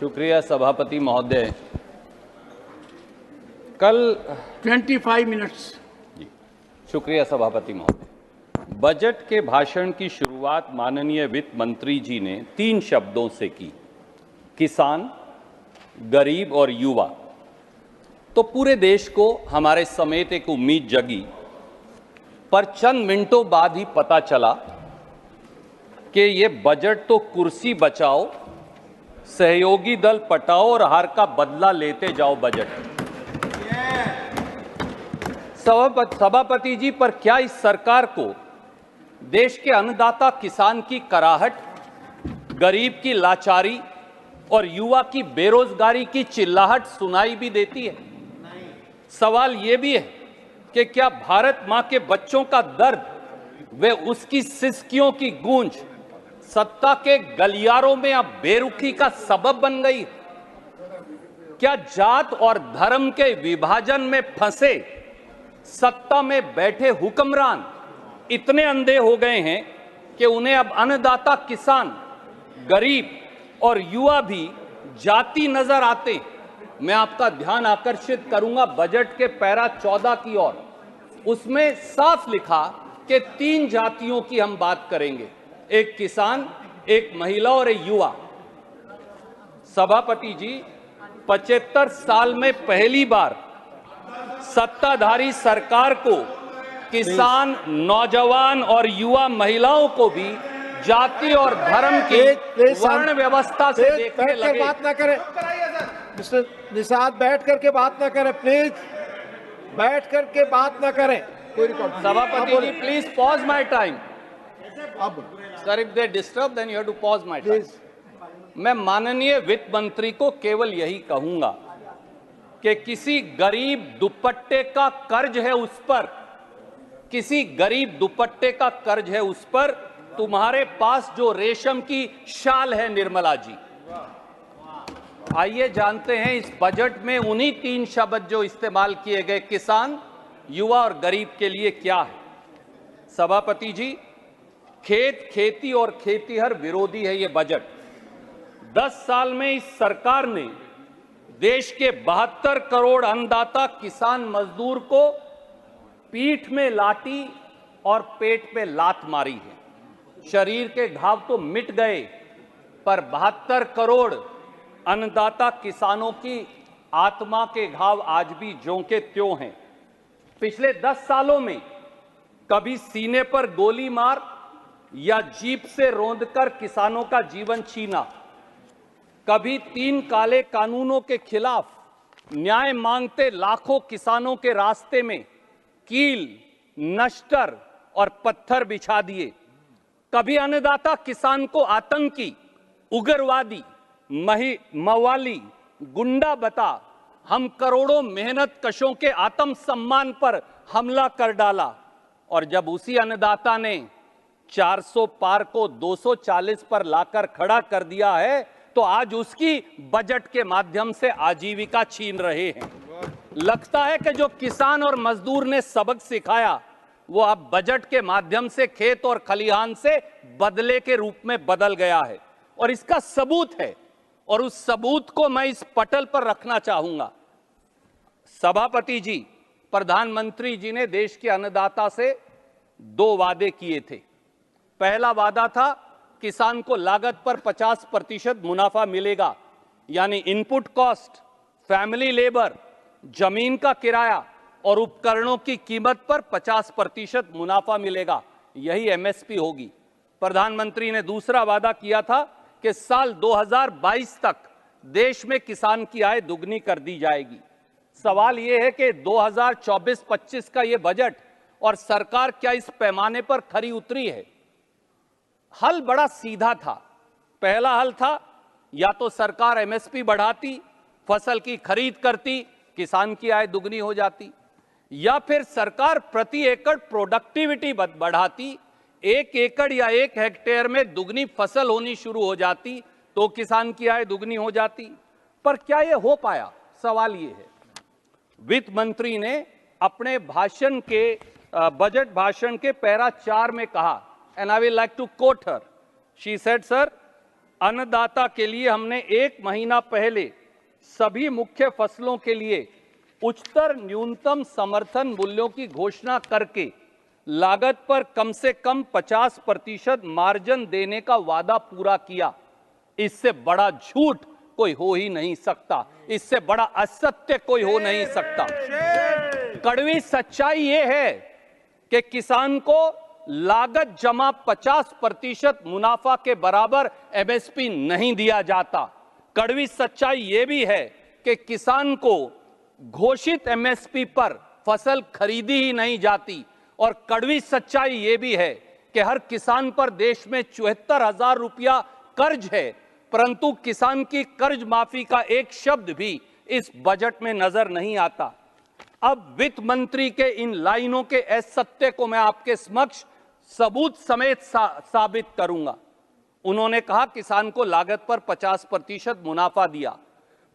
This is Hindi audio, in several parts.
शुक्रिया सभापति महोदय। कल 25 मिनट्स। जी, शुक्रिया सभापति महोदय। बजट के भाषण की शुरुआत माननीय वित्त मंत्री जी ने 3 शब्दों से की, किसान, गरीब और युवा। तो पूरे देश को हमारे समेत एक उम्मीद जगी, पर चंद मिनटों बाद ही पता चला कि ये बजट तो कुर्सी बचाओ, सहयोगी दल पटाओ और हार का बदला लेते जाओ बजट। सभापति जी, पर क्या इस सरकार को देश के अन्नदाता किसान की कराहट, गरीब की लाचारी और युवा की बेरोजगारी की चिल्लाहट सुनाई भी देती है? सवाल यह भी है कि क्या भारत मां के बच्चों का दर्द व उसकी सिसकियों की गूंज सत्ता के गलियारों में अब बेरुखी का सबब बन गई? क्या जात और धर्म के विभाजन में फंसे सत्ता में बैठे हुक्मरान इतने अंधे हो गए हैं कि उन्हें अब अन्नदाता किसान, गरीब और युवा भी जाति नजर आते? मैं आपका ध्यान आकर्षित करूंगा बजट के पैरा 14 की ओर। उसमें साफ लिखा कि 3 जातियों की हम बात करेंगे, एक किसान, एक महिला और एक युवा। सभापति जी, 75 साल में पहली बार सत्ताधारी सरकार को किसान, नौजवान और युवा महिलाओं को भी जाति और धर्म की वर्ण व्यवस्था से देखने लगे। बात ना करें मिस्टर निषाद, बैठ करके बात ना करें प्लीज, बैठ करके बात ना करें। सभापति जी, please pause my time. Sir, if they disturb then you have to pause my time. मैं माननीय वित्त मंत्री को केवल यही कहूंगा कि किसी गरीब दुपट्टे का कर्ज है उस पर, किसी गरीब दुपट्टे का कर्ज है उस पर तुम्हारे पास जो रेशम की शाल है निर्मला जी। आइए जानते हैं इस बजट में उन्हीं 3 शब्द जो इस्तेमाल किए गए, किसान, युवा और गरीब, के लिए क्या है? सभापति जी, खेत, खेती और खेतीहर विरोधी है ये बजट। 10 साल में इस सरकार ने देश के 72 करोड़ अन्नदाता किसान मजदूर को पीठ में लाठी और पेट पे लात मारी है। शरीर के घाव तो मिट गए, पर 72 करोड़ अन्नदाता किसानों की आत्मा के घाव आज भी ज्यों के त्यों हैं। पिछले 10 सालों में कभी सीने पर गोली मार या जीप से रौंदकर किसानों का जीवन छीना, कभी 3 काले कानूनों के खिलाफ न्याय मांगते लाखों किसानों के रास्ते में कील, नश्तर और पत्थर बिछा दिए, कभी अन्नदाता किसान को आतंकी, उग्रवादी, मवाली, गुंडा बता हम करोड़ों मेहनत कशों के आत्म सम्मान पर हमला कर डाला, और जब उसी अन्नदाता ने 400 पार को 240 पर लाकर खड़ा कर दिया है, तो आज उसकी बजट के माध्यम से आजीविका छीन रहे हैं। लगता है कि जो किसान और मजदूर ने सबक सिखाया वो अब बजट के माध्यम से खेत और खलिहान से बदले के रूप में बदल गया है, और इसका सबूत है, और उस सबूत को मैं इस पटल पर रखना चाहूंगा। सभापति जी, प्रधानमंत्री जी ने देश के अन्नदाता से 2 वादे किए थे। पहला वादा था किसान को लागत पर 50% मुनाफा मिलेगा, यानी इनपुट कॉस्ट, फैमिली लेबर, जमीन का किराया और उपकरणों की कीमत पर 50% मुनाफा मिलेगा, यही एमएसपी होगी। प्रधानमंत्री ने दूसरा वादा किया था कि साल 2022 तक देश में किसान की आय दुगनी कर दी जाएगी। सवाल यह है कि 2024-25 का यह बजट और सरकार क्या इस पैमाने पर खरी उतरी है? हल बड़ा सीधा था। पहला हल था या तो सरकार एमएसपी बढ़ाती, फसल की खरीद करती, किसान की आय दुगनी हो जाती, या फिर सरकार प्रति एकड़ प्रोडक्टिविटी बढ़ाती, 1 एकड़ या 1 हेक्टेयर में दुगनी फसल होनी शुरू हो जाती, तो किसान की आय दुगनी हो जाती। पर क्या यह हो पाया? सवाल यह है। वित्त मंत्री ने अपने भाषण के बजट भाषण के पैरा 4 में कहा, and I will like to quote her. She said, sir, अन्नदाता के लिए हमने 1 महीना पहले सभी मुख्य फसलों के लिए उच्चतर न्यूनतम समर्थन मूल्यों की घोषणा करके लागत पर कम से कम 50% मार्जिन देने का वादा पूरा किया। इससे बड़ा झूठ कोई हो ही नहीं सकता, इससे बड़ा असत्य कोई हो नहीं सकता। कड़वी सच्चाई यह है कि किसान को लागत जमा 50% मुनाफा के बराबर एमएसपी नहीं दिया जाता। कड़वी सच्चाई यह भी है कि किसान को घोषित एमएसपी पर फसल खरीदी ही नहीं जाती। और कड़वी सच्चाई यह भी है कि हर किसान पर देश में 74,000 रुपया कर्ज है, परंतु किसान की कर्ज माफी का एक शब्द भी इस बजट में नजर नहीं आता। अब वित्त मंत्री के इन लाइनों के असत्य को मैं आपके समक्ष सबूत समेत साबित करूंगा। उन्होंने कहा किसान को लागत पर 50% मुनाफा दिया,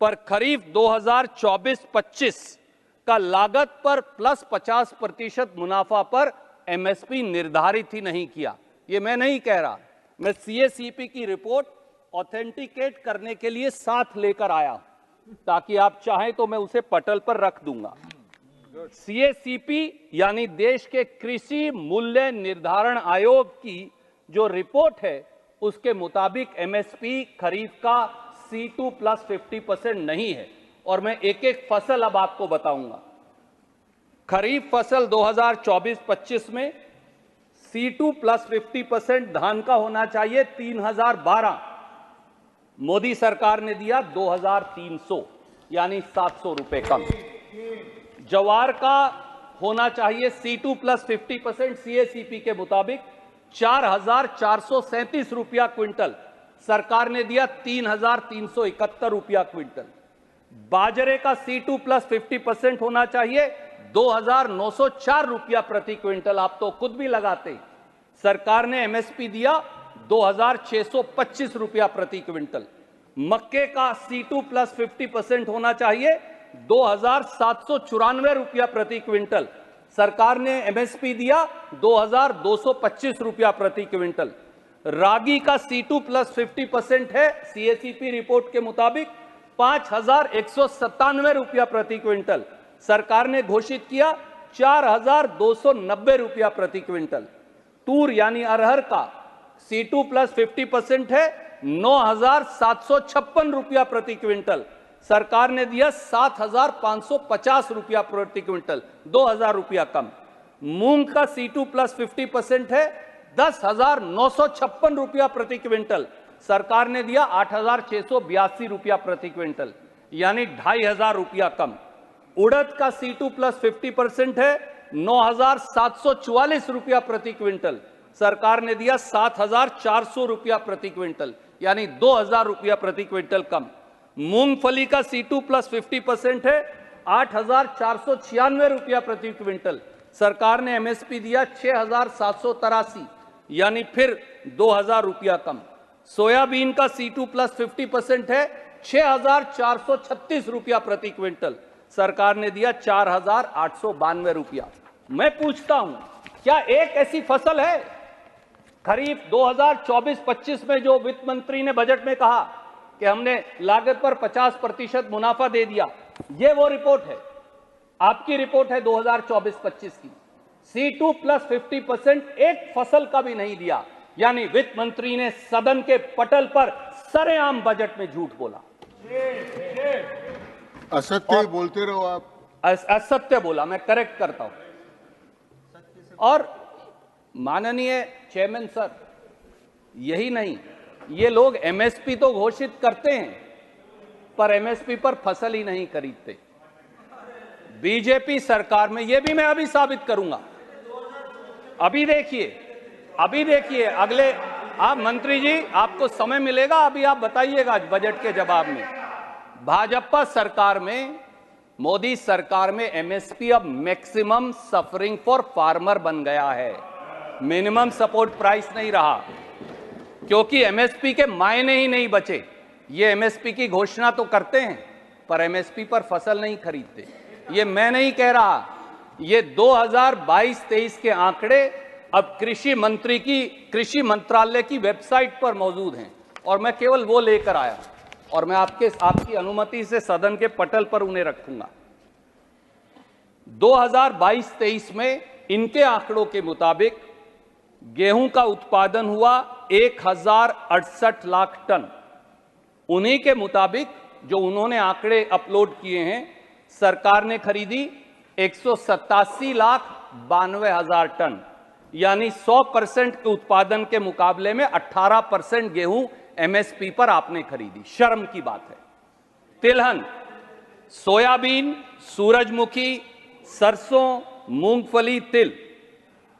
पर खरीफ 2024-25 का लागत पर प्लस 50% मुनाफा पर एमएसपी निर्धारित ही नहीं किया। ये मैं नहीं कह रहा, मैं सीएसीपी की रिपोर्ट ऑथेंटिकेट करने के लिए साथ लेकर आया, ताकि आप चाहें तो मैं उसे पटल पर रख दूंगा। सीएसीपी यानी देश के कृषि मूल्य निर्धारण आयोग की जो रिपोर्ट है, उसके मुताबिक एमएसपी खरीफ का C2 प्लस 50% नहीं है। और मैं एक एक फसल अब आपको बताऊंगा। खरीफ फसल 2024-25 में C2 प्लस 50% धान का होना चाहिए 3012, मोदी सरकार ने दिया 2300, यानी 700 रुपए कम। जवार का होना चाहिए C2 प्लस 50% सीएसीपी के मुताबिक 4437 रुपया क्विंटल, सरकार ने दिया 3371 रुपया क्विंटल। बाजरे का C2 प्लस 50% होना चाहिए 2904 रुपया प्रति क्विंटल, आप तो खुद भी लगाते। सरकार ने एमएसपी दिया 2625 रुपया प्रति क्विंटल। मक्के का C2 प्लस 50% होना चाहिए 2794 रुपया प्रति क्विंटल, सरकार ने एमएसपी दिया 2225 रुपया प्रति क्विंटल। रागी का C2 प्लस 50% है सीएसीपी रिपोर्ट के मुताबिक 5197 रुपया प्रति क्विंटल, सरकार ने घोषित किया 4290 रुपया प्रति क्विंटल। तूर यानी अरहर का C2 प्लस 50% है 9756 रुपया प्रति क्विंटल, सरकार ने दिया 7550 रुपया प्रति क्विंटल, 2000 रुपया कम। मूंग का C2 प्लस 50% है 10,956 रुपया प्रति क्विंटल, सरकार ने दिया 8,682 रुपया प्रति क्विंटल, यानी 2500 रुपया कम। उड़द का C2 प्लस 50% है 9,744 रुपया प्रति क्विंटल, सरकार ने दिया 7,400 रुपया प्रति क्विंटल, यानी 2,000 रुपया प्रति क्विंटल कम। मूंगफली का C2 प्लस 50% है 8,496 रुपया प्रति क्विंटल, सरकार ने एमएसपी दिया 6,783, यानी फिर 2,000 रुपया कम। सोयाबीन का C2 प्लस 50% है 6,436 रुपया प्रति क्विंटल, सरकार ने दिया 4,892 रुपया। मैं पूछता हूं, क्या एक ऐसी फसल है खरीफ 2024-25 में जो वित्त मंत्री ने बजट में कहा कि हमने लागत पर 50% मुनाफा दे दिया? ये वो रिपोर्ट है, आपकी रिपोर्ट है 2024-25 की। C2 प्लस 50% एक फसल का भी नहीं दिया, यानी वित्त मंत्री ने सदन के पटल पर सरेआम बजट में झूठ बोला। असत्य बोलते रहो आप। असत्य बोला, मैं करेक्ट करता हूं। और माननीय चेयरमैन सर, यही नहीं, ये लोग एमएसपी तो घोषित करते हैं पर एमएसपी पर फसल ही नहीं खरीदते। बीजेपी सरकार में, ये भी मैं अभी साबित करूंगा, अभी देखिए अगले, आप मंत्री जी आपको समय मिलेगा, अभी आप बताइएगा बजट के जवाब में। भाजपा सरकार में, मोदी सरकार में एमएसपी अब मैक्सिमम सफरिंग फॉर फार्मर बन गया है, मिनिमम सपोर्ट प्राइस नहीं रहा, क्योंकि एमएसपी के मायने ही नहीं बचे। ये एमएसपी की घोषणा तो करते हैं पर एमएसपी पर फसल नहीं खरीदते। ये मैं नहीं कह रहा, ये 2022-23 के आंकड़े अब कृषि मंत्रालय की वेबसाइट पर मौजूद हैं। और मैं केवल वो लेकर आया और मैं आपकी अनुमति से सदन के पटल पर उन्हें रखूंगा। 2022-23 में इनके आंकड़ों के मुताबिक गेहूं का उत्पादन हुआ 1068 लाख टन। उन्हीं के मुताबिक जो उन्होंने आंकड़े अपलोड किए हैं, सरकार ने खरीदी 187 लाख 92 हजार टन, यानी 100% के उत्पादन के मुकाबले में 18% गेहूं एमएसपी पर आपने खरीदी। शर्म की बात है। तिलहन, सोयाबीन, सूरजमुखी, सरसों, मूंगफली, तिल,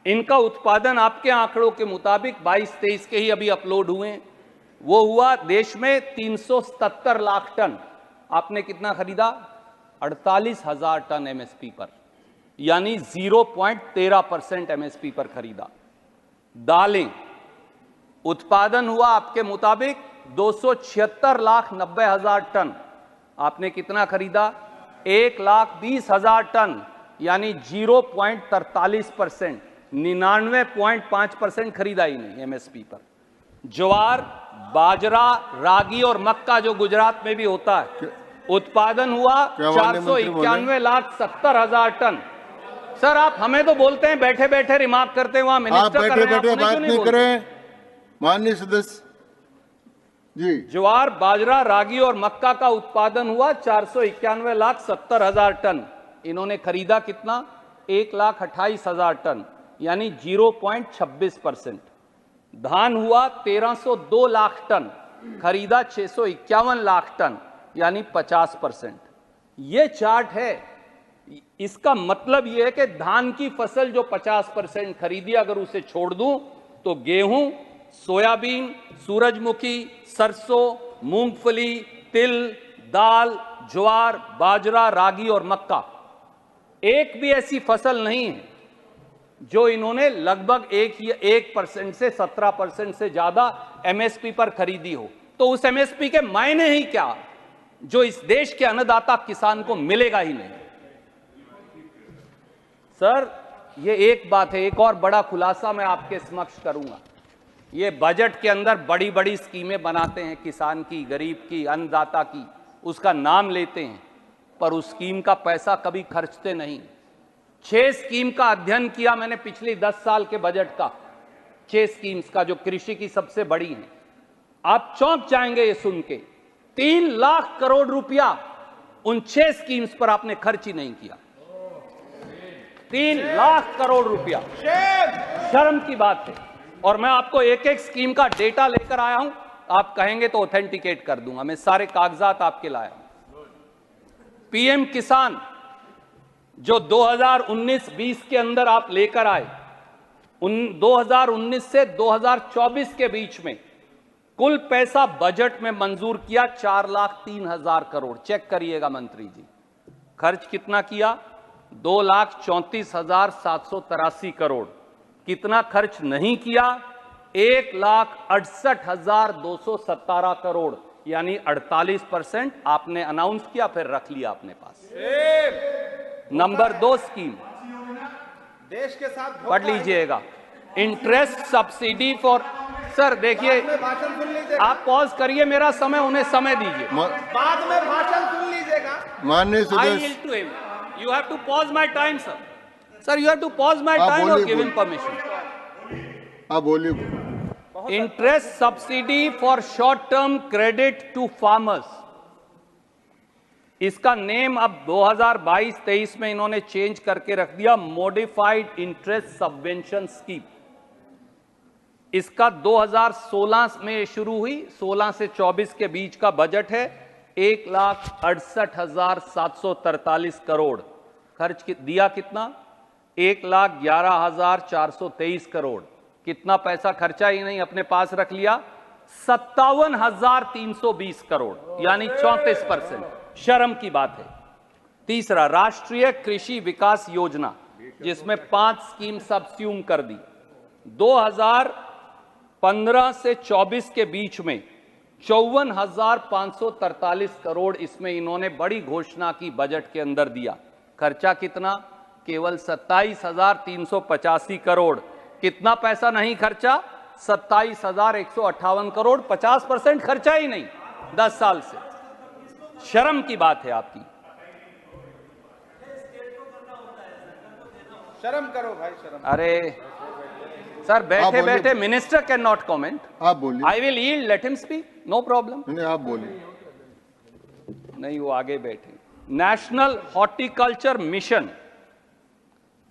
इनका उत्पादन आपके आंकड़ों के मुताबिक 22-23 के ही अभी अपलोड हुए हैं, वो हुआ देश में 377 लाख टन। आपने कितना खरीदा? 48,000 टन एमएसपी पर, यानी 0.13% एमएसपी पर खरीदा। दालें, उत्पादन हुआ आपके मुताबिक 276 लाख 90 हजार टन। आपने कितना खरीदा? 1,20,000 टन, यानी 0.43%, 99.5% खरीदा ही नहीं एमएसपी पर। ज्वार, बाजरा, रागी और मक्का जो गुजरात में भी होता है, उत्पादन हुआ 491 लाख 70 हजार टन। सर, आप हमें तो बोलते हैं बैठे बैठे रिमार्क करते हैं, वहां मिनिस्टर कर रहे हैं, आप बात नहीं करें माननीय सदस्य जी। ज्वार, बाजरा, रागी और मक्का का उत्पादन हुआ 491 लाख 70 हजार टन। इन्होंने खरीदा कितना? 1,28,000 टन, यानी 0.26%। धान हुआ 1302 लाख टन, खरीदा 651 लाख टन, यानी 50%। ये चार्ट है। इसका मतलब यह है कि धान की फसल जो 50% खरीदी, अगर उसे छोड़ दूं तो गेहूं, सोयाबीन, सूरजमुखी, सरसों, मूंगफली, तिल, दाल, ज्वार, बाजरा, रागी और मक्का, एक भी ऐसी फसल नहीं है जो इन्होंने लगभग 1% से 17% से ज्यादा एमएसपी पर खरीदी हो। तो उस एमएसपी के मायने ही क्या जो इस देश के अन्नदाता किसान को मिलेगा ही नहीं। सर, ये एक बात है। एक और बड़ा खुलासा मैं आपके समक्ष करूंगा। ये बजट के अंदर बड़ी बड़ी स्कीमें बनाते हैं, किसान की, गरीब की, अन्नदाता की, उसका नाम लेते हैं, पर उस स्कीम का पैसा कभी खर्चते नहीं। 6 स्कीम का अध्ययन किया मैंने पिछले 10 साल के बजट का, 6 स्कीम्स का, जो कृषि की सबसे बड़ी हैं। आप चौंक जाएंगे ये सुन के। 3 लाख करोड़ रुपया उन 6 स्कीम्स पर आपने खर्च ही नहीं किया। 3 लाख करोड़ रुपया, शर्म की बात है। और मैं आपको एक एक स्कीम का डेटा लेकर आया हूं, आप कहेंगे तो ऑथेंटिकेट कर दूंगा। मैं सारे कागजात आपके लाया हूं। पीएम किसान जो 2019-20 के अंदर आप लेकर आए, 2019 से 2024 के बीच में कुल पैसा बजट में मंजूर किया 4,03,000 करोड़। चेक करिएगा मंत्री जी, खर्च कितना किया? 2,34,783 करोड़। कितना खर्च नहीं किया? 1,68,217 करोड़, यानी 48% आपने अनाउंस किया, फिर रख लिया अपने पास। नंबर 2 स्कीम देश के साथ पढ़ लीजिएगा, इंटरेस्ट सब्सिडी फॉर। सर देखिए, भाषण सुन लीजिएगा, आप पॉज करिए, मेरा समय, उन्हें समय दीजिए। बाद में भाषण सुन लीजिएगा। माननीय I सदस्य yield to him. You have to pause my time, sir. Sir, you have to pause my time or give him permission. आप बोलिए। Interest subsidy for short-term credit to farmers. इसका नेम अब 2022-23 में इन्होंने चेंज करके रख दिया, मॉडिफाइड इंटरेस्ट सबवेंशन स्कीम। इसका 2016 में शुरू हुई, 16 से 24 के बीच का बजट है। 1,68,743 करोड़ खर्च दिया। कितना? 1,11,423 करोड़। कितना पैसा खर्चा ही नहीं, अपने पास रख लिया 57,320 करोड़, यानी 34%। शर्म की बात है। तीसरा, राष्ट्रीय कृषि विकास योजना, जिसमें 5 स्कीम सबस्यूम कर दी। 2015 से 24 के बीच में 54,543 करोड़ इसमें इन्होंने बड़ी घोषणा की, बजट के अंदर दिया। खर्चा कितना? केवल 27,385 करोड़। कितना पैसा नहीं खर्चा? 27,158 करोड़, 50% खर्चा ही नहीं 10 साल से। शर्म की बात है आपकी। शर्म करो भाई, शर्म। अरे सर, बैठे बैठे मिनिस्टर कैन नॉट कॉमेंट। आप बोलिए। I will yield, let him speak, no problem. नहीं, आप बोलिए। नहीं, वो आगे बैठे। नेशनल हॉर्टिकल्चर मिशन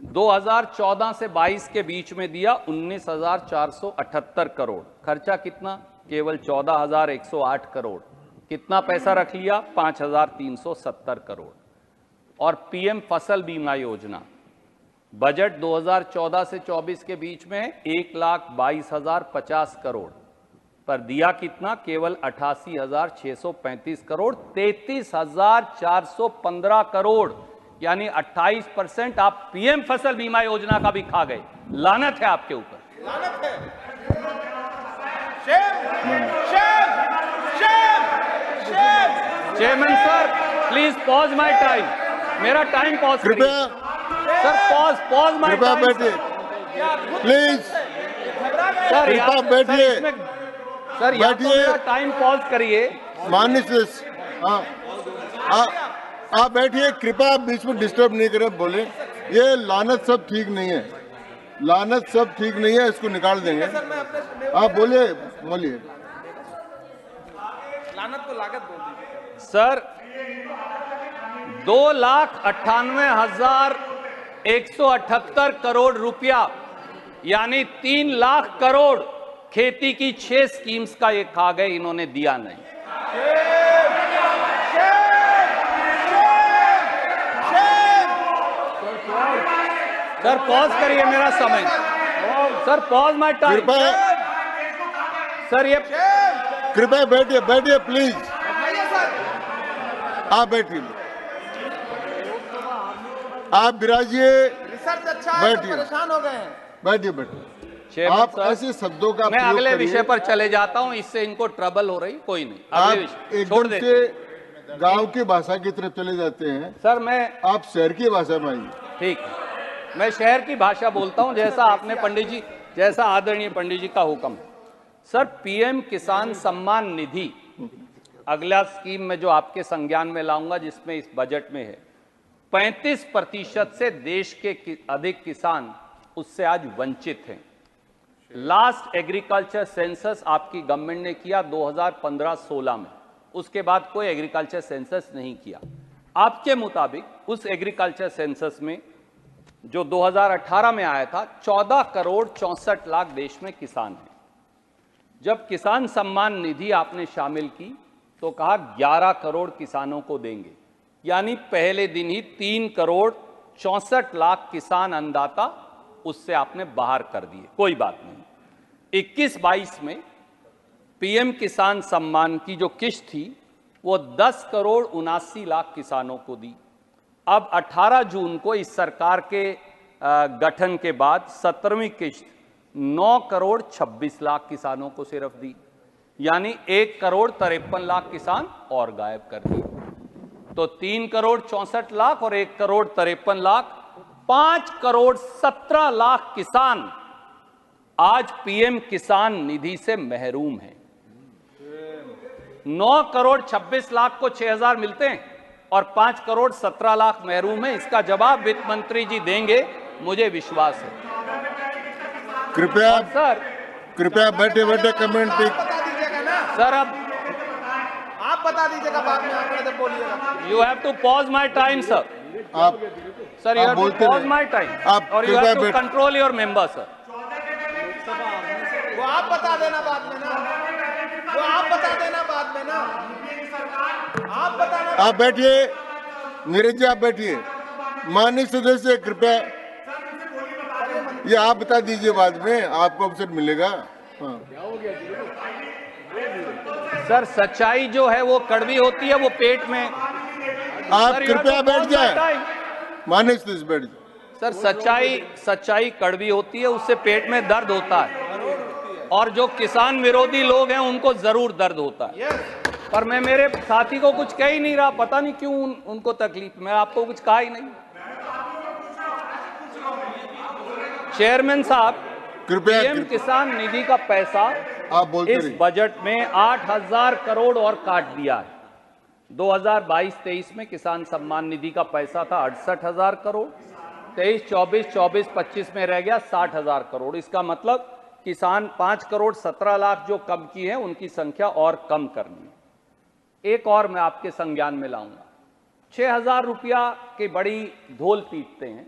2014 से 22 के बीच में दिया 19,478 करोड़। खर्चा कितना? केवल 14,108 करोड़। कितना पैसा रख लिया? 5,370 करोड़। और पीएम फसल बीमा योजना बजट 2014 से 24 के बीच में 1,22,050 करोड़, पर दिया कितना? केवल 88,635 करोड़। 33,415 करोड़, यानी 28% आप पीएम फसल बीमा योजना का भी खा गए। लानत है आपके ऊपर, लानत है। Shame, shame, shame, shame. Chairman sir, please pause my time. मेरा टाइम पॉज कृपया सर, पॉज माय कृपया टाइम बैठिए प्लीज। सर। कृपया बैठिए। सर, या तो बैठिए। मेरा टाइम पॉज करिए। माननीय सदस्य, हाँ, आप बैठिए। कृपया आप बीच में डिस्टर्ब नहीं करें, बोले। ये लानत सब ठीक नहीं है, लानत सब ठीक नहीं है, इसको निकाल देंगे। आप बोलिए, बोलिए। लानत को लागत बोल दीजिए सर, 2,98,178 करोड़ रुपया, यानी 3 लाख करोड़ खेती की 6 स्कीम्स का ये खा गए, इन्होंने दिया नहीं। सर पॉज करिए, मेरा समय। Sir pause my time. कृपया सर ये कृपया बैठिए, बैठिए प्लीज। आप बैठिए, आप विराजिए, रिसर्च अच्छा है, बैठिए। परेशान हो गए हैं। बैठिए बैठिए। चेयरमैन आप साहब, ऐसे शब्दों का मैं प्रयोग अगले करिए। विषय पर चले जाता हूं, इससे इनको ट्रबल हो रही। कोई नहीं, आप अगले विषय छोड़ एकदम देते। से गांव की भाषा की तरफ चले जाते हैं। सर मैं आप शहर की भाषा में आइए। ठीक है, मैं शहर की भाषा बोलता हूं, जैसा आपने पंडित जी, जैसा आदरणीय पंडित जी का हुक्म है। सर, पीएम किसान सम्मान निधि अगला स्कीम में जो आपके संज्ञान में लाऊंगा, जिसमें इस बजट में है, 35% से देश के अधिक किसान उससे आज वंचित हैं। लास्ट एग्रीकल्चर सेंसस आपकी गवर्नमेंट ने किया 2015-16 में, उसके बाद कोई एग्रीकल्चर सेंसस नहीं किया। आपके मुताबिक उस एग्रीकल्चर सेंसस में जो 2018 में आया था, 14 करोड़ 64 लाख देश में किसान हैं। जब किसान सम्मान निधि आपने शामिल की तो कहा 11 करोड़ किसानों को देंगे, यानी पहले दिन ही 3 करोड़ 64 लाख किसान अन्नदाता उससे आपने बाहर कर दिए। कोई बात नहीं। 21-22 में पीएम किसान सम्मान की जो किश्त थी वो 10 करोड़ 79 लाख किसानों को दी। अब 18 जून को इस सरकार के गठन के बाद 17वीं किश्त 9 करोड़ 26 लाख किसानों को सिर्फ दी, यानी 1 करोड़ 53 लाख किसान और गायब कर दिए। तो 3 करोड़ 64 लाख और 1 करोड़ 53 लाख, 5 करोड़ 17 लाख किसान आज पीएम किसान निधि से महरूम हैं। 9 करोड़ 26 लाख को 6,000 मिलते हैं और 5 करोड़ 17 लाख महरूम हैं। इसका जवाब वित्त मंत्री जी देंगे, मुझे विश्वास है। कृपया सर, कृपया बैठे बैठे कमेंट बता दीजिएगा ना सर, अब आप बता दीजिएगा, बाद में आंकड़े जब बोलिएगा। You have to pause my time sir. आप सर, यू हैव टू बोलते पॉज रहिए। माई टाइम आप और यू कृपया हैव टू बैठ- कंट्रोल योर मेंबर सर। वो आप बता देना बाद में ना, वो आप बता देना बाद में ना, आप बताना। आप बैठिए, नीरज जी आप बैठिए। माननीय सदस्य कृपया ये आप बता दीजिए, बाद में आपको अवसर मिलेगा। हाँ। सर, सच्चाई जो है वो कड़वी होती है, वो पेट में। आप Sir, you have कृपया to बैठ pause my जाए। time. माननीय सदस्य बैठ जाए। सर, सच्चाई कड़वी होती है, उससे पेट में दर्द होता है, और जो किसान विरोधी लोग हैं उनको जरूर दर्द होता है। पर मैं मेरे साथी को कुछ कह ही नहीं रहा, पता नहीं क्यों उनको तकलीफ। मैं आपको कुछ कहा ही नहीं। चेयरमैन साहब, कृपया पीएम किसान निधि का पैसा आप बोलते इस रहिए। बजट में 8,000 करोड़ और काट दिया है। 2022-23 में किसान सम्मान निधि का पैसा था 68,000 करोड़, 23-24, 24-25 में रह गया 60,000 करोड़। इसका मतलब किसान 5 करोड़ 17 लाख जो कम की है, उनकी संख्या और कम करनी है। एक और मैं आपके संज्ञान में लाऊंगा, 6,000 रुपया की बड़ी ढोल पीटते हैं,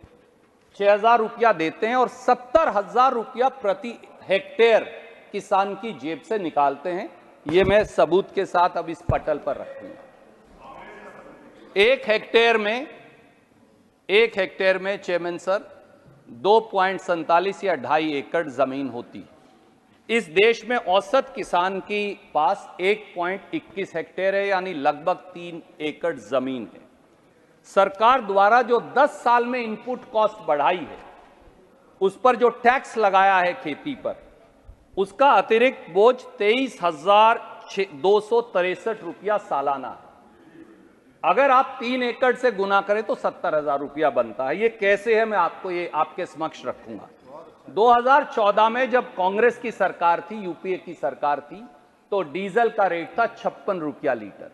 6,000 रुपया देते हैं और 70,000 रुपया प्रति हेक्टेयर किसान की जेब से निकालते हैं। ये मैं सबूत के साथ अब इस पटल पर रखूंगा। एक हेक्टेयर में चेयरमैन सर 2.47 या 2.5 एकड़ जमीन होती। इस देश में औसत किसान की पास 1.21 हेक्टेयर है, यानी लगभग 3 एकड़ जमीन है। सरकार द्वारा जो 10 साल में इनपुट कॉस्ट बढ़ाई है, उस पर जो टैक्स लगाया है खेती पर, उसका अतिरिक्त बोझ 23,263 रुपया सालाना है। अगर आप 3 एकड़ से गुना करें तो 70,000 रुपया बनता है। ये कैसे है, मैं आपको ये आपके समक्ष रखूंगा। 2014 में जब कांग्रेस की सरकार थी, यूपीए की सरकार थी, तो डीजल का रेट था 56 रुपया लीटर।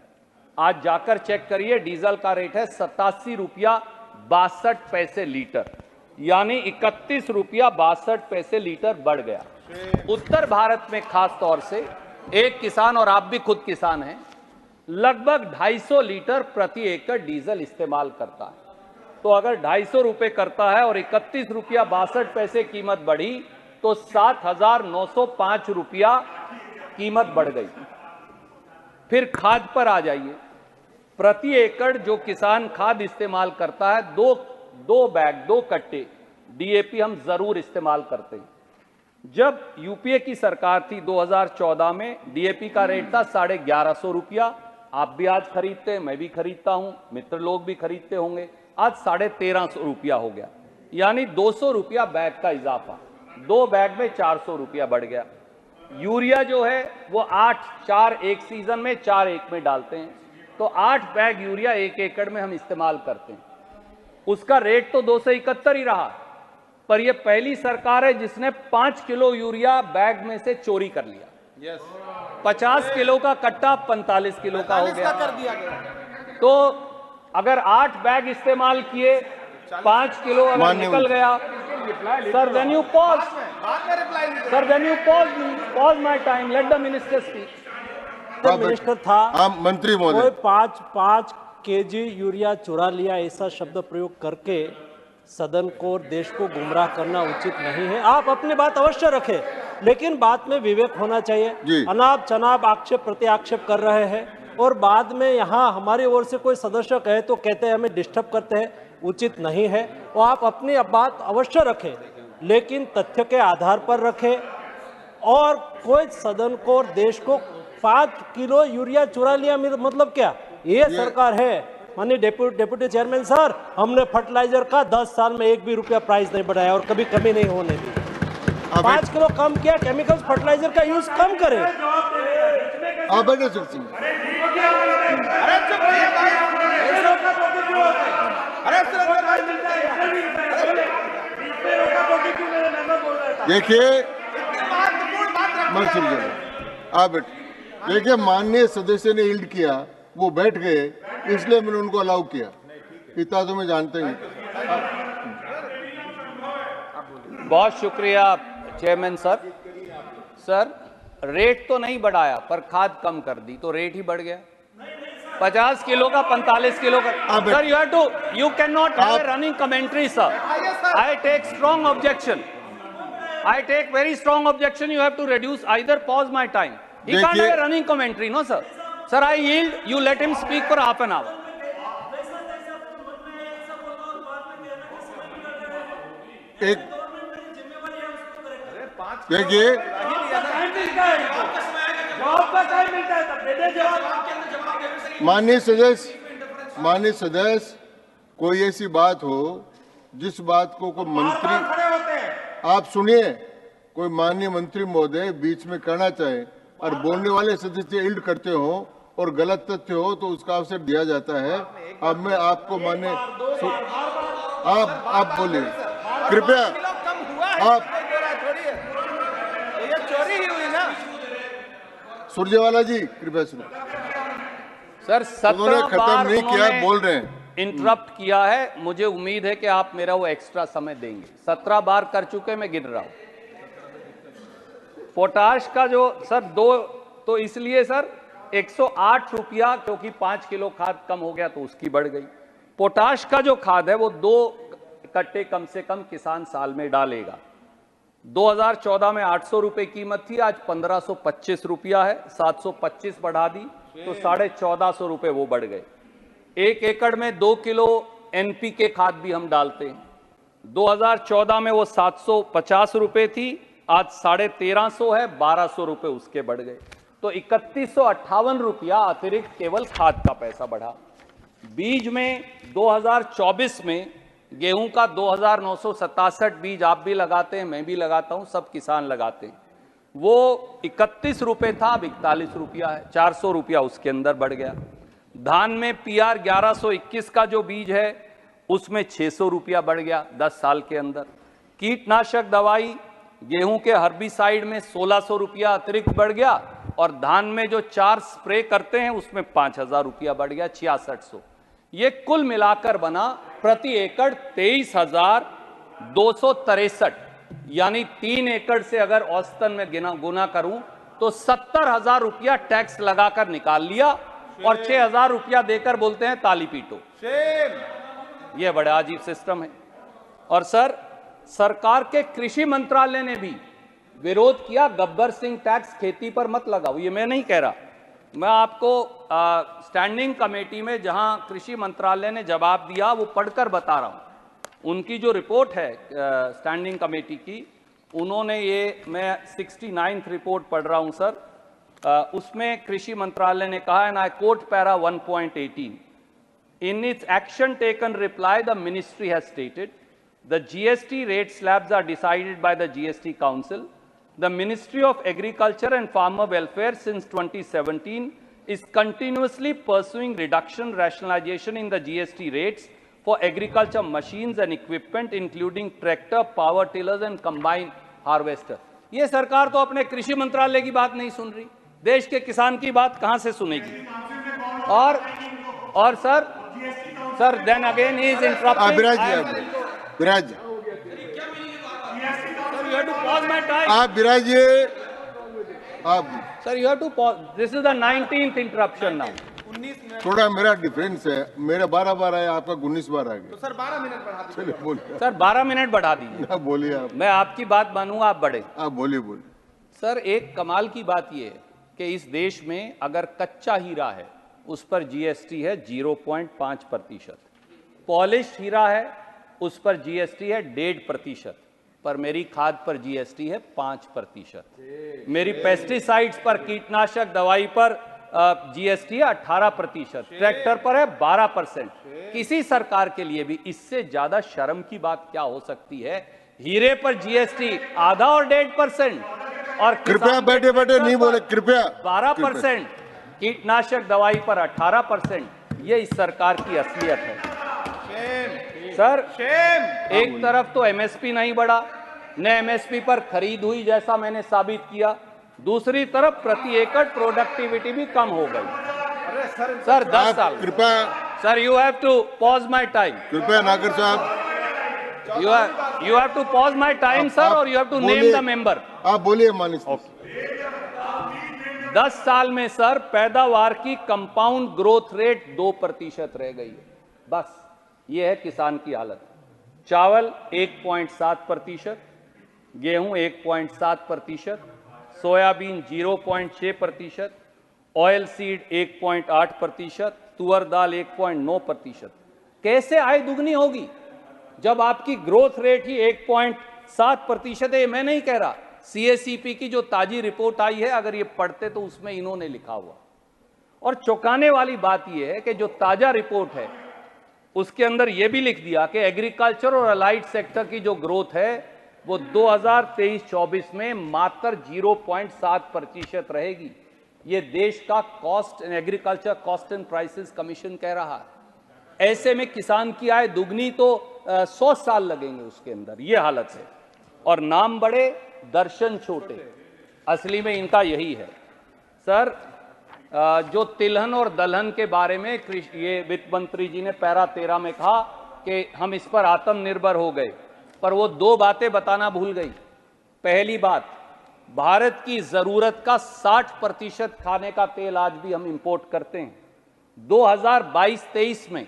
आज जाकर चेक करिए, डीजल का रेट है 87 रुपया 62 पैसे लीटर, यानी 31 रुपया 62 पैसे लीटर बढ़ गया। उत्तर भारत में खास तौर से एक किसान, और आप भी खुद किसान हैं, लगभग 250 लीटर प्रति एकड़ डीजल इस्तेमाल करता है। तो अगर 250 रुपए करता है और 31 रुपया 62 पैसे कीमत बढ़ी, तो 7,905 रुपया कीमत बढ़ गई। फिर खाद पर आ जाइए। प्रति एकड़ जो किसान खाद इस्तेमाल करता है, दो कट्टे डीएपी हम जरूर इस्तेमाल करते हैं। जब यूपीए की सरकार थी 2014 में, डीएपी का रेट था 1150 रुपया। आप भी आज खरीदते हैं, मैं भी खरीदता हूं, मित्र लोग भी खरीदते होंगे। आज 1350 रुपया हो गया, यानी 200 रुपया बैग का इजाफा। 2 बैग में 400 रुपया बढ़ गया। यूरिया जो है वो 4 एक सीजन में, 4 एक में डालते हैं, तो 8 बैग यूरिया 1 एकड़ में हम इस्तेमाल करते हैं। उसका रेट तो 271 ही रहा, पर यह पहली सरकार है जिसने 5 किलो यूरिया बैग में से चोरी कर लिया। 50 किलो का कट्टा 45 किलो का हो गया। तो अगर 8 बैग इस्तेमाल किए, 5 किलो अगर निकल गया, sir when you pause, sir when you pause my time, let the minister speak. Minister था मंत्री महोदय, कोई 5 केजी यूरिया चुरा लिया ऐसा शब्द प्रयोग करके सदन को और देश को गुमराह करना उचित नहीं है। आप अपनी बात अवश्य रखें, लेकिन बात में विवेक होना चाहिए। अनाप शनाप आक्षेप प्रति आक्षेप कर रहे हैं, और बाद में यहाँ हमारी ओर से कोई सदस्य कहे तो कहते हैं हमें डिस्टर्ब करते हैं, उचित नहीं है। और आप अपनी बात अवश्य रखें, लेकिन तथ्य के आधार पर रखें। और कोई सदन को और देश को 5 किलो यूरिया चुरा लिया, मतलब क्या? ये सरकार है। माननीय डेप्यूटी चेयरमैन सर, हमने फर्टिलाइजर का 10 साल में 1 भी रुपया प्राइस नहीं बढ़ाया और कभी कमी नहीं होने दी। 5 किलो कम किया, केमिकल्स फर्टिलाइजर का यूज कम करें। आप बैठे सकते हैं। देखिए आप देखिए, माननीय सदस्य ने यील्ड किया, वो बैठ गए, इसलिए मैंने उनको अलाउ किया। इतना तो मैं जानते ही। बहुत शुक्रिया चेयरमैन सर। सर रेट तो नहीं बढ़ाया, पर खाद कम कर दी तो रेट ही बढ़ गया। 50 किलो का 45 किलो का। Sir you can not have a running commentary sir. I take strong objection. I take very strong objection. You have to reduce, either pause my time. He can't have a running commentary, no sir. Sir, I yield. You let him speak for half an hour. एक देखिए, माननीय सदस्य, कोई ऐसी बात हो जिस बात को कोई मंत्री, आप सुनिए, कोई माननीय मंत्री महोदय बीच में करना चाहे और बोलने वाले सदस्य इल्ड करते हो और गलत तथ्य हो तो उसका अवसर दिया जाता है। अब मैं आपको माने, आप बोलिए कृपया। आप सुरजेवाला जी कृपया सुनो। सर 17 खत्म बार नहीं किया, बोल रहे हैं। इंटरप्ट किया है। मुझे उम्मीद है कि आप मेरा वो एक्स्ट्रा समय देंगे। 17 बार कर चुके, मैं गिन रहा हूं। पोटाश का जो सर तो इसलिए सर 108 रुपया, क्योंकि 5 किलो खाद कम हो गया तो उसकी बढ़ गई। पोटाश का जो खाद है वो 2 कट्टे कम से कम किसान साल में डालेगा। 2014 में 800 रुपए कीमत थी, आज 1525 रुपया है। 725 बढ़ा दी तो 1450 रुपए वो बढ़ गए। 1 एकड़ में 2 किलो एनपीके खाद भी हम डालते हैं। 2014 में वो 750 रुपए थी, आज 1350 है, 1200 रुपए उसके बढ़ गए। तो 3158 रुपया अतिरिक्त केवल खाद का पैसा बढ़ा। बीज में 2024 में गेहूं का 2967 बीज आप भी लगाते हैं, मैं भी लगाता हूं, सब किसान लगाते हैं। वो 31 रुपए था, अब 41 रुपया है, 400 रुपया उसके अंदर बढ़ गया। धान में पीआर 1121 का जो बीज है उसमें 600 रुपया बढ़ गया 10 साल के अंदर। कीटनाशक दवाई गेहूं के हर्बिसाइड में 1600 रुपया अतिरिक्त बढ़ गया, और धान में जो 4 स्प्रे करते हैं उसमें 5000 रुपया बढ़ गया, 6600। ये कुल मिलाकर बना प्रति एकड़ 23,263, यानी 3 एकड़ से अगर औसतन में गुना करूं तो 70,000 रुपया टैक्स लगाकर निकाल लिया, और 6,000 रुपया देकर बोलते हैं ताली पीटो। यह बड़ा अजीब सिस्टम है। और सर, सरकार के कृषि मंत्रालय ने भी विरोध किया, गब्बर सिंह टैक्स खेती पर मत लगाओ। ये मैं नहीं कह रहा, मैं आपको स्टैंडिंग कमेटी में जहां कृषि मंत्रालय ने जवाब दिया वो पढ़कर बता रहा हूं। उनकी जो रिपोर्ट है स्टैंडिंग कमेटी की, उन्होंने ये, मैं 69th रिपोर्ट पढ़ रहा हूं सर, उसमें कृषि मंत्रालय ने कहा, and I quote para 1.18, in its action taken reply the ministry has stated the GST rate slabs are decided by the GST council. The Ministry of Agriculture and Farmer Welfare since 2017 is continuously pursuing reduction rationalization in the GST rates for agriculture machines and equipment including tractor, power tillers and combine harvester. ये सरकार तो अपने कृषि मंत्रालय की बात नहीं सुन रही, देश के किसान की बात कहां से सुनेगी? और sir then again he is interrupting. Viraj You have to pause my time. आप विराजिए। आप Sir, you have to pause. This is the 19th interruption now. थोड़ा मेरा डिफरेंस है, मेरा 12 बार आया, आपका 19 बार आ गया। तो सर 12 मिनट बढ़ा दीजिए। चलिए बोलिए। सर 12 मिनट बढ़ा दीजिए। आप बोलिए। आप, मैं आपकी बात मानूंगा, आप बढ़े। आप बोलिए। सर, एक कमाल की बात यह है कि इस देश में अगर कच्चा हीरा है उस पर जीएसटी है 0.5%, पॉलिश हीरा है उस पर जीएसटी है 1.5%, पर मेरी खाद पर जीएसटी है 5%, मेरी पेस्टिसाइड्स पर, कीटनाशक दवाई पर जीएसटी है 18%, ट्रैक्टर पर है 12%। किसी सरकार के लिए भी इससे ज्यादा शर्म की बात क्या हो सकती है? हीरे पर जीएसटी आधा और 1.5%, और कृपया बैठे नहीं बोले, कृपया 12%, कीटनाशक दवाई पर 18%। ये इस सरकार की असलियत है। सर, एक तरफ तो एमएसपी नहीं बढ़ा, न एमएसपी पर खरीद हुई जैसा मैंने साबित किया, दूसरी तरफ प्रति एकड़ प्रोडक्टिविटी भी कम हो गई। सर 10 साल। कृपया sir, you have to pause my time. कृपया नागर साहब, you have to pause my time sir, और you have to name the member. आप बोलिए मानिस। 10 साल में सर पैदावार की कंपाउंड ग्रोथ रेट 2% रह गई है। बस ये है किसान की हालत। चावल 1.7%, गेहूं 1.7%, सोयाबीन 0.6%, ऑयल सीड 1.8%, तुअर दाल 1.9%। कैसे आय दुगनी होगी जब आपकी ग्रोथ रेट ही 1.7% है? मैं नहीं कह रहा, सीएसीपी की जो ताजी रिपोर्ट आई है, अगर ये पढ़ते तो उसमें इन्होंने लिखा हुआ। और चौंकाने वाली बात यह है कि जो ताजा रिपोर्ट है उसके अंदर यह भी लिख दिया कि एग्रीकल्चर और अलाइड सेक्टर की जो ग्रोथ है वो 2023-24 में मात्र 0.7% रहेगी। ये देश का cost agriculture cost and prices commission कह रहा है। ऐसे में किसान की आय दुगनी तो 100 साल लगेंगे उसके अंदर, ये हालत है। और नाम बड़े दर्शन छोटे, असली में इनका यही है। सर, जो तिलहन और दलहन के बारे में ये वित्त मंत्री जी ने पैरा 13 में कहा कि हम इस पर आत्मनिर्भर हो गए, पर वो दो बातें बताना भूल गई। पहली बात, भारत की जरूरत का 60% खाने का तेल आज भी हम इंपोर्ट करते हैं। 2022-23 में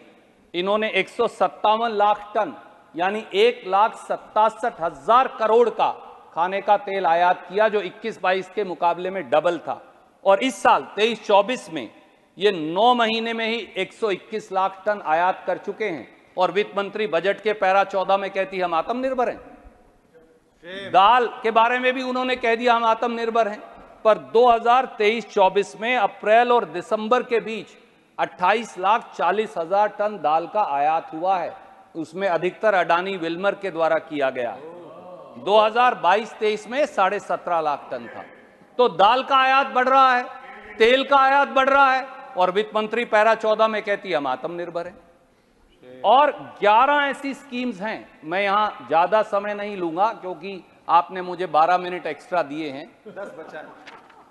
इन्होंने 157 लाख टन यानी 1,67,000 करोड़ का खाने का तेल आयात किया, जो 21-22 के मुकाबले में डबल था। और इस साल 23-24 में ये 9 महीने में ही 121 लाख टन आयात कर चुके हैं। और वित्त मंत्री बजट के पैरा 14 में कहती हम आत्मनिर्भर हैं। दाल के बारे में भी उन्होंने कह दिया हम आत्मनिर्भर हैं, पर 2023-24 में अप्रैल और दिसंबर के बीच 28,40,000 टन दाल का आयात हुआ है। उसमें अधिकतर अडानी विल्मर के द्वारा किया गया। 2022-23 में 17.5 लाख टन था। तो दाल का आयात बढ़ रहा है, तेल का आयात बढ़ रहा है, और वित्त मंत्री पैरा 14 में कहती है हम आत्मनिर्भर हैं। और 11 ऐसी स्कीम्स हैं, मैं यहां ज्यादा समय नहीं लूंगा क्योंकि आपने मुझे 12 मिनट एक्स्ट्रा दिए हैं, 10 बचा है,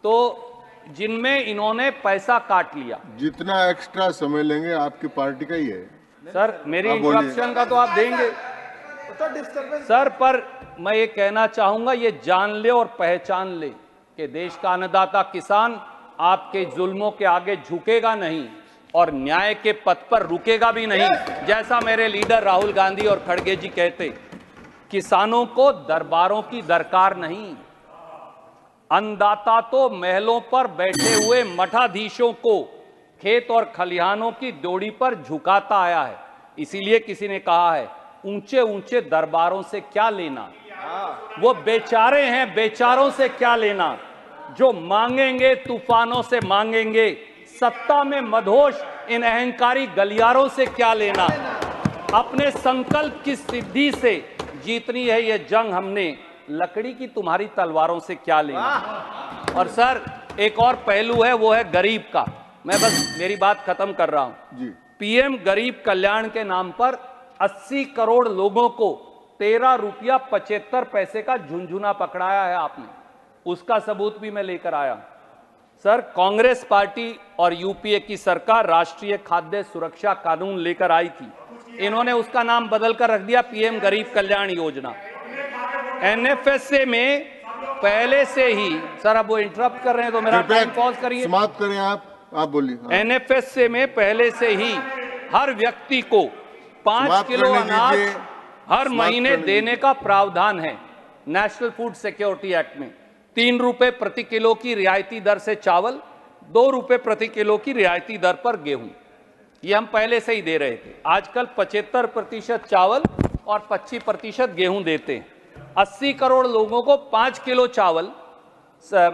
तो जिनमें इन्होंने पैसा काट लिया। जितना एक्स्ट्रा समय लेंगे आपकी पार्टी का ही है सर। मेरी इंटरप्शन का तो आप देंगे सर, पर मैं ये कहना चाहूंगा, ये जान ले और पहचान ले कि देश का अन्नदाता किसान आपके जुल्मों के आगे झुकेगा नहीं और न्याय के पथ पर रुकेगा भी नहीं। जैसा मेरे लीडर राहुल गांधी और खड़गे जी कहते, किसानों को दरबारों की दरकार नहीं, अन्नदाता तो महलों पर बैठे हुए मठाधीशों को खेत और खलिहानों की डोरी पर झुकाता आया है। इसीलिए किसी ने कहा है, ऊंचे ऊंचे दरबारों से क्या लेना, वो बेचारे हैं, बेचारों से क्या लेना, जो मांगेंगे तूफानों से मांगेंगे, सत्ता में मदहोश इन अहंकारी गलियारों से क्या लेना, अपने संकल्प की सिद्धि से जीतनी है ये जंग हमने, लकड़ी की तुम्हारी तलवारों से क्या लेना। और सर, एक और पहलू है, वो है गरीब का। मैं बस मेरी बात खत्म कर रहा हूं जी। पीएम गरीब कल्याण के नाम पर 80 करोड़ लोगों को 13 रुपया 75 पैसे का झुंझुना पकड़ाया है आपने, उसका सबूत भी मैं लेकर आया। सर, कांग्रेस पार्टी और यूपीए की सरकार राष्ट्रीय खाद्य सुरक्षा कानून लेकर आई थी, इन्होंने उसका नाम बदलकर रख दिया पीएम गरीब कल्याण योजना। एनएफएसए में पहले से ही, सर अब वो इंटरप्ट कर रहे हैं तो मेरा टाइम पॉज करिए, समाप्त करें आप बोलिए। एनएफएसए में पहले से ही हर व्यक्ति को 5 किलो अनाज हर महीने देने का प्रावधान है। नेशनल फूड सिक्योरिटी एक्ट में 3 रुपए प्रति किलो की रियायती दर से चावल, 2 रुपए प्रति किलो की रियायती दर पर गेहूं, ये हम पहले से ही दे रहे थे। आजकल 75% चावल और 25% गेहूं देते हैं। 80 करोड़ लोगों को 5 किलो चावल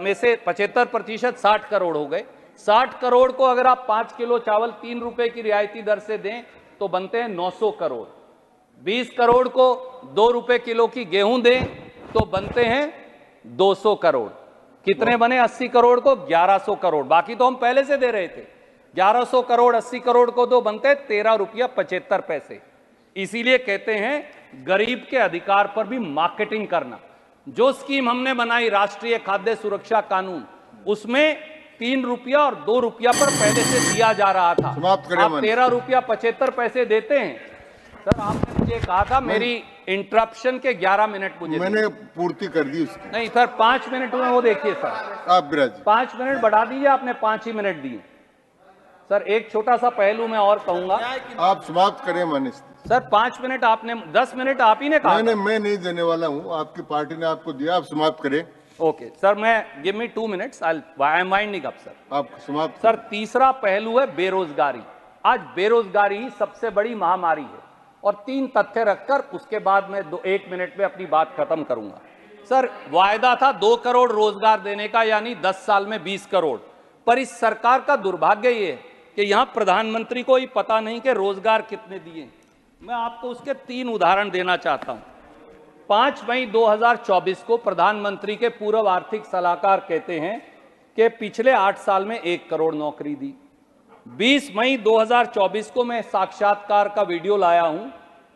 में से 75% 60 करोड़ हो गए। 60 करोड़ को अगर आप 5 किलो चावल 3 रुपए की रियायती दर से दें तो बनते हैं 900 करोड़। 20 करोड़ को 2 रुपए किलो की गेहूं दें तो बनते हैं 200 करोड़। कितने बने? 80 करोड़ को 1100 करोड़, बाकी तो हम पहले से दे रहे थे। 1100 करोड़ 80 करोड़ को तो बनते 13 रुपया 75 पैसे। इसीलिए कहते हैं गरीब के अधिकार पर भी मार्केटिंग करना। जो स्कीम हमने बनाई राष्ट्रीय खाद्य सुरक्षा कानून, उसमें 3 रुपया और 2 रुपया पर पहले से दिया जा रहा था। आप 13 रुपया 75 पैसे देते हैं। सर, आपने मुझे कहा था मेरी इंटरप्शन के 11 मिनट मुझे मैंने पूर्ति कर दी उसकी। नहीं सर, 5 मिनट हुए, वो देखिए सर, आप बिराज 5 मिनट बढ़ा दीजिए, आपने 5 ही मिनट दिए। सर, एक छोटा सा पहलू मैं और कहूंगा। आप समाप्त करें मनीष। सर, 5 मिनट आपने, 10 मिनट आप ही ने कहा। मैं नहीं देने वाला हूं, आपकी पार्टी ने आपको दिया, आप समाप्त करें। ओके सर, मैं give me 2 minutes, I am winding up sir. आप समाप्त। सर, तीसरा पहलू है बेरोजगारी। आज बेरोजगारी ही सबसे बड़ी महामारी है, और 3 तथ्य रखकर उसके बाद मैं 1 मिनट में अपनी बात खत्म करूंगा। सर, वायदा था 2 करोड़ रोजगार देने का, यानी 10 साल में 20 करोड़। पर इस सरकार का दुर्भाग्य ये है कि यहां प्रधानमंत्री को ही पता नहीं कि रोजगार कितने दिए। मैं आपको उसके 3 उदाहरण देना चाहता हूं। 5 मई 2024 को प्रधानमंत्री के पूर्व आर्थिक सलाहकार कहते हैं कि पिछले 8 साल में 1 करोड़ नौकरी दी। 20 मई 2024 को मैं साक्षात्कार का वीडियो लाया हूं।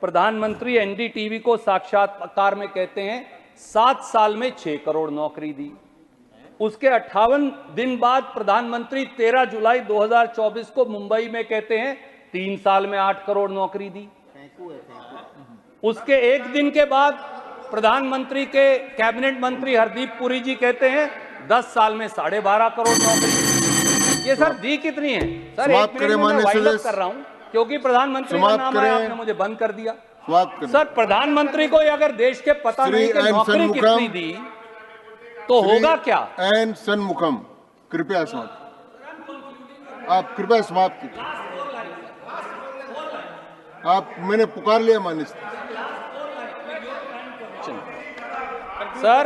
प्रधानमंत्री एनडीटीवी को साक्षात्कार में कहते हैं 7 साल में 6 करोड़ नौकरी दी। उसके 58 दिन बाद प्रधानमंत्री 13 जुलाई 2024 को मुंबई में कहते हैं 3 साल में 8 करोड़ नौकरी दी। उसके एक दिन के बाद प्रधानमंत्री के कैबिनेट मंत्री हरदीप पुरी जी कहते हैं 10 साल में 12.5 करोड़ नौकरी। ये सर दी कितनी है? सर एक मिनट में मैं वाइंड अप कर रहा हूं क्योंकि प्रधानमंत्री का नाम है, आपने मुझे बंद कर दिया। सर प्रधानमंत्री को अगर देश के पता नहीं कि नौकरी कितनी दी तो होगा क्या? एन सन्मुखम, कृपया समाप्त, आप कृपया समाप्त कीजिए। आप, मैंने पुकार लिया माननीय सर,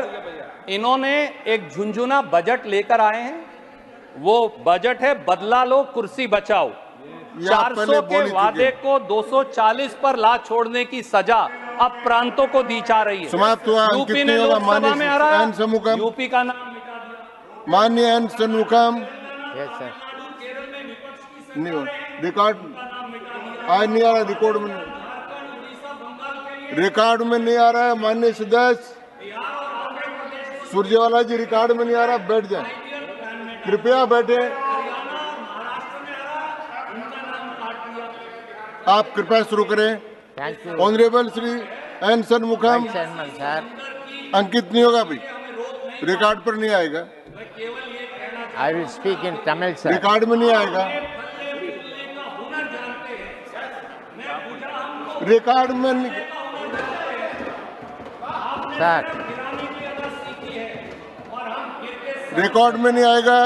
इन्होंने एक झुंझुना बजट लेकर आए हैं। वो बजट है बदला लो कुर्सी बचाओ। 400 के वादे को 240 पर ला छोड़ने की सजा अब प्रांतों को दी जा रही है। समाप्त हुआ। यूपी ने लोकसभा में हराया, यूपी का नाम मिटा दिया। माननीय एन सन्मुखम, नहीं रिकॉर्ड आज नहीं आ रहा, रिकॉर्ड में नहीं आ रहा है। माननीय सदस्य सुरजेवाला जी, रिकॉर्ड में नहीं आ रहा, बैठ जाए, कृपया बैठे। आप कृपया शुरू करें। ऑनरेबल श्री एन सन्मुखम, अंकित नहीं होगा भाई, रिकॉर्ड पर नहीं आएगा। I will speak in Tamil, sir. Record में नहीं आएगा, रिकॉर्ड में नहीं, Sir. रिकॉर्ड में नहीं आएगा।